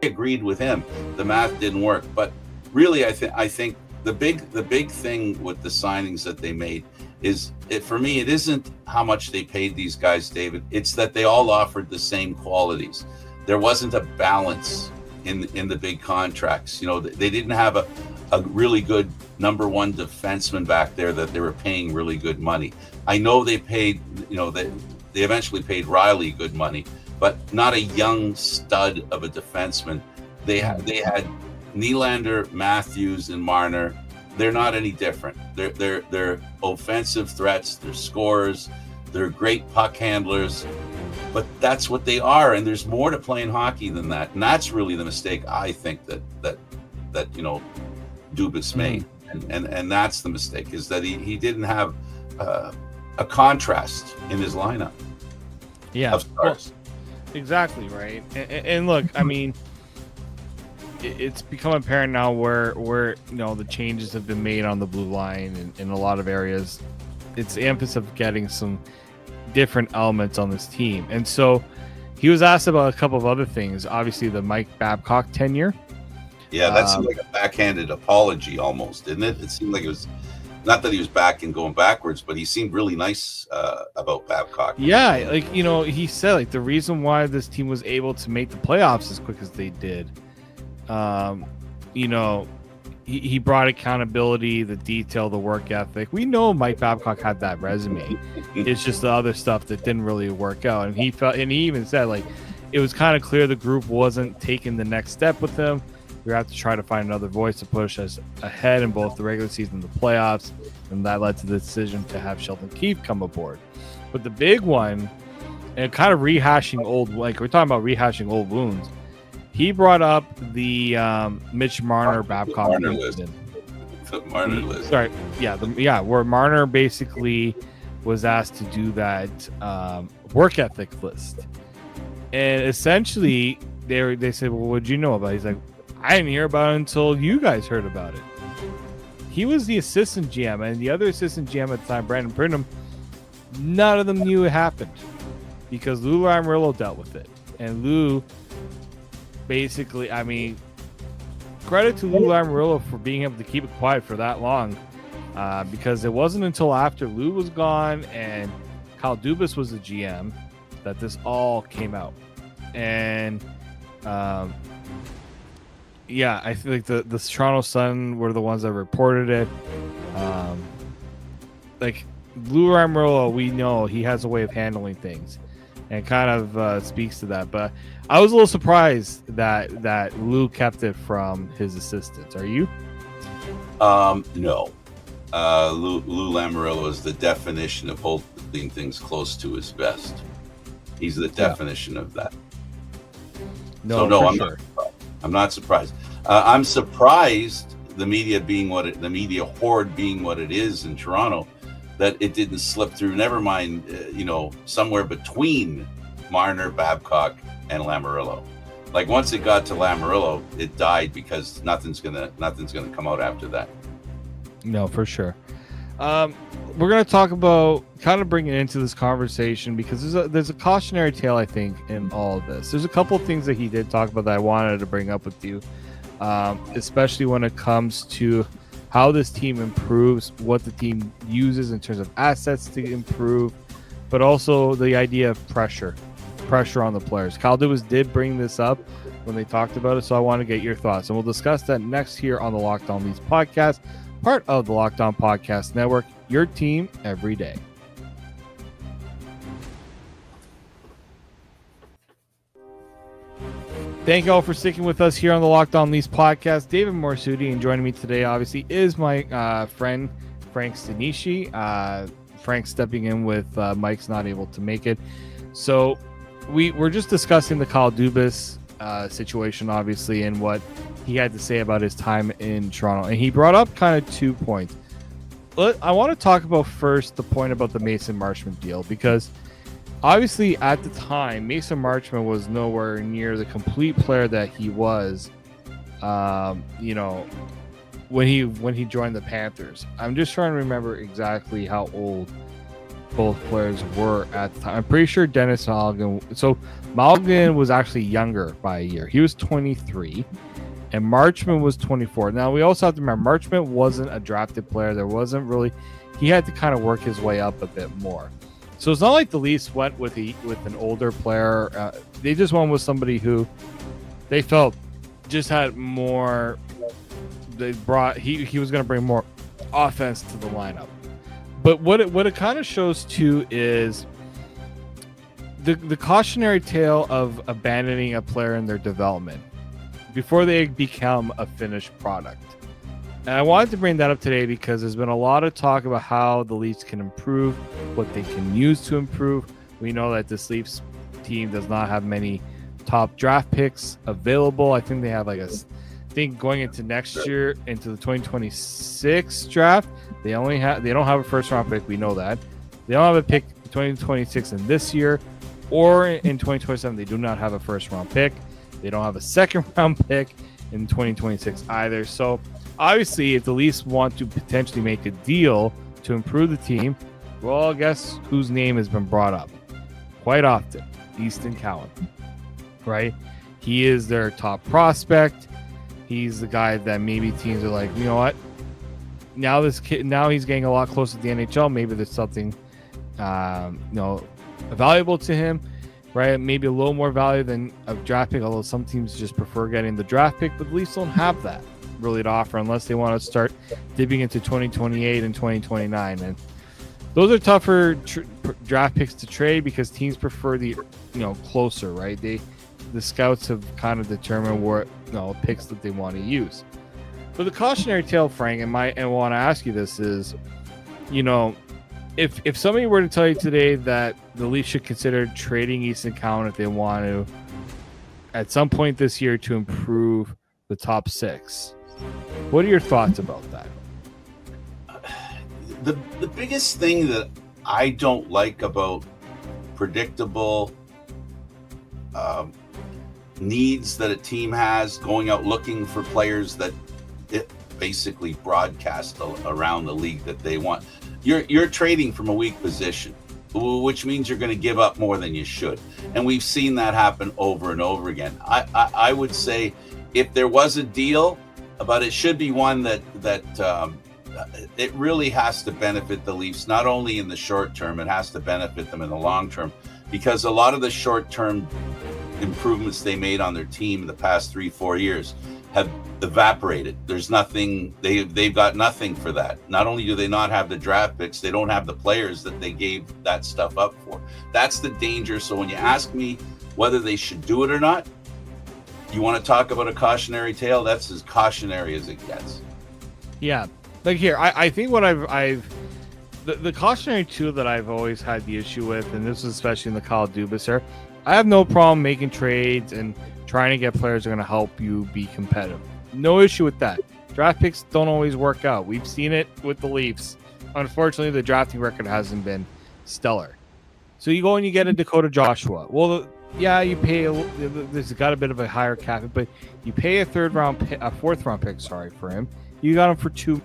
agreed with him. The math didn't work, but really, I think the big thing with the signings that they made is it for me. It isn't how much they paid these guys, David. It's that they all offered the same qualities. There wasn't a balance in the big contracts. You know, they didn't have a really good number one defenseman back there that they were paying really good money. I know they paid, they eventually paid Riley good money, but not a young stud of a defenseman. They had Nylander, Matthews, and Marner. They're not any different. They're offensive threats. They're scorers. They're great puck handlers. But that's what they are, and there's more to playing hockey than that. And that's really the mistake I think that Dubas made, and that's the mistake, is that he didn't have a contrast in his lineup. Yeah, of stars. Well, exactly right. And look, I mean, it's become apparent now where the changes have been made on the blue line in a lot of areas. It's the emphasis of getting some different elements on this team. And so he was asked about a couple of other things. Obviously, the Mike Babcock tenure. Yeah, that seemed like a backhanded apology almost, didn't it? It seemed like it was not that he was back and going backwards, but he seemed really nice about Babcock. Yeah, he said the reason why this team was able to make the playoffs as quick as they did, he brought accountability, the detail, the work ethic. We know Mike Babcock had that resume. It's just the other stuff that didn't really work out. And he even said it was kind of clear the group wasn't taking the next step with him. We have to try to find another voice to push us ahead in both the regular season and the playoffs. And that led to the decision to have Sheldon Keefe come aboard. But the big one, and kind of rehashing we're talking about rehashing old wounds. He brought up the Mitch Marner Babcock Marner list. The Marner list. Sorry, where Marner basically was asked to do that work ethic list, and essentially they said, "Well, what'd you know about it?" He's like, "I didn't hear about it until you guys heard about it." He was the assistant GM, and the other assistant GM at the time, Brandon Pridham, none of them knew it happened because Lou Lamoriello dealt with it, and Lou. Basically, I mean, credit to Lou Lamoriello for being able to keep it quiet for that long, because it wasn't until after Lou was gone and Kyle Dubas was the GM that this all came out. And I feel like the Toronto Sun were the ones that reported it. Lou Lamoriello, we know he has a way of handling things. And kind of speaks to that, but I was a little surprised that Lou kept it from his assistants. Are you? No. Lou Lamoriello is the definition of holding things close to his vest. He's the definition of that. I'm not surprised. I'm surprised the media horde being what it is in Toronto, that it didn't slip through. Never mind, somewhere between Marner, Babcock, and Lamoriello. Once it got to Lamoriello, it died because nothing's gonna come out after that. No, for sure. We're gonna talk about kind of bringing it into this conversation because there's a cautionary tale, I think, in all of this. There's a couple of things that he did talk about that I wanted to bring up with you, especially when it comes to how this team improves, what the team uses in terms of assets to improve, but also the idea of pressure on the players. Kyle Dubas did bring this up when they talked about it, so I want to get your thoughts. And we'll discuss that next here on the Locked On Leafs podcast, part of the Locked On Podcast Network, your team every day. Thank you all for sticking with us here on the Locked On Leafs podcast. David Morsuti, and joining me today, obviously, is my friend Frank Stanishi. Frank's stepping in with Mike's not able to make it. So we're just discussing the Kyle Dubas situation, obviously, and what he had to say about his time in Toronto. And he brought up kind of 2 points. I want to talk about first the point about the Mason Marchment deal, because obviously, at the time, Mason Marchment was nowhere near the complete player that he was, when he joined the Panthers. I'm just trying to remember exactly how old both players were at the time. I'm pretty sure Dennis Malgin. So Malgin was actually younger by a year. He was 23, and Marchment was 24. Now we also have to remember Marchment wasn't a drafted player. There wasn't really. He had to kind of work his way up a bit more. So it's not like the Leafs went with an older player. They just went with somebody who they felt just had more. They brought he was going to bring more offense to the lineup. But what it kind of shows too is the cautionary tale of abandoning a player in their development before they become a finished product. And I wanted to bring that up today because there's been a lot of talk about how the Leafs can improve, what they can use to improve. We know that this Leafs team does not have many top draft picks available. I think they have going into next year, into the 2026 draft, they don't have a first round pick. We know that. They don't have a pick in 2026 in this year, or in 2027. They do not have a first round pick. They don't have a second round pick in 2026 either. So obviously, if the Leafs want to potentially make a deal to improve the team, well, guess whose name has been brought up quite often? Easton Cowan, right? He is their top prospect. He's the guy that maybe teams are like, you know what? Now he's getting a lot closer to the NHL. Maybe there's something, valuable to him, right? Maybe a little more value than a draft pick. Although some teams just prefer getting the draft pick, but the Leafs don't have that really to offer unless they want to start dipping into 2028 and 2029. And those are tougher draft picks to trade because teams prefer the closer, right? The scouts have kind of determined what picks that they want to use. But the cautionary tale, Frank, and I want to ask you this is, if somebody were to tell you today that the Leafs should consider trading Easton Cowan if they want to at some point this year to improve the top six, what are your thoughts about that? The biggest thing that I don't like about predictable needs that a team has, going out looking for players that it basically broadcast around the league that they want. You're trading from a weak position, which means you're going to give up more than you should. And we've seen that happen over and over again. I would say if there was a deal, but it should be one that it really has to benefit the Leafs, not only in the short term, it has to benefit them in the long term, because a lot of the short term improvements they made on their team in the past 3-4 years have evaporated. There's nothing, they've got nothing for that. Not only do they not have the draft picks, they don't have the players that they gave that stuff up for. That's the danger. So when you ask me whether they should do it or not, you want to talk about a cautionary tale, that's as cautionary as it gets. Yeah. Like here, I think what the cautionary tool that I've always had the issue with, and this is especially in the Kyle Dubas era, I have no problem making trades and trying to get players that are going to help you be competitive. No issue with that. Draft picks don't always work out. We've seen it with the Leafs. Unfortunately, the drafting record hasn't been stellar. So you go and you get a Dakota Joshua. Well, yeah, you pay. There's got a bit of a higher cap, but you pay a fourth round pick. For him. You got him for $2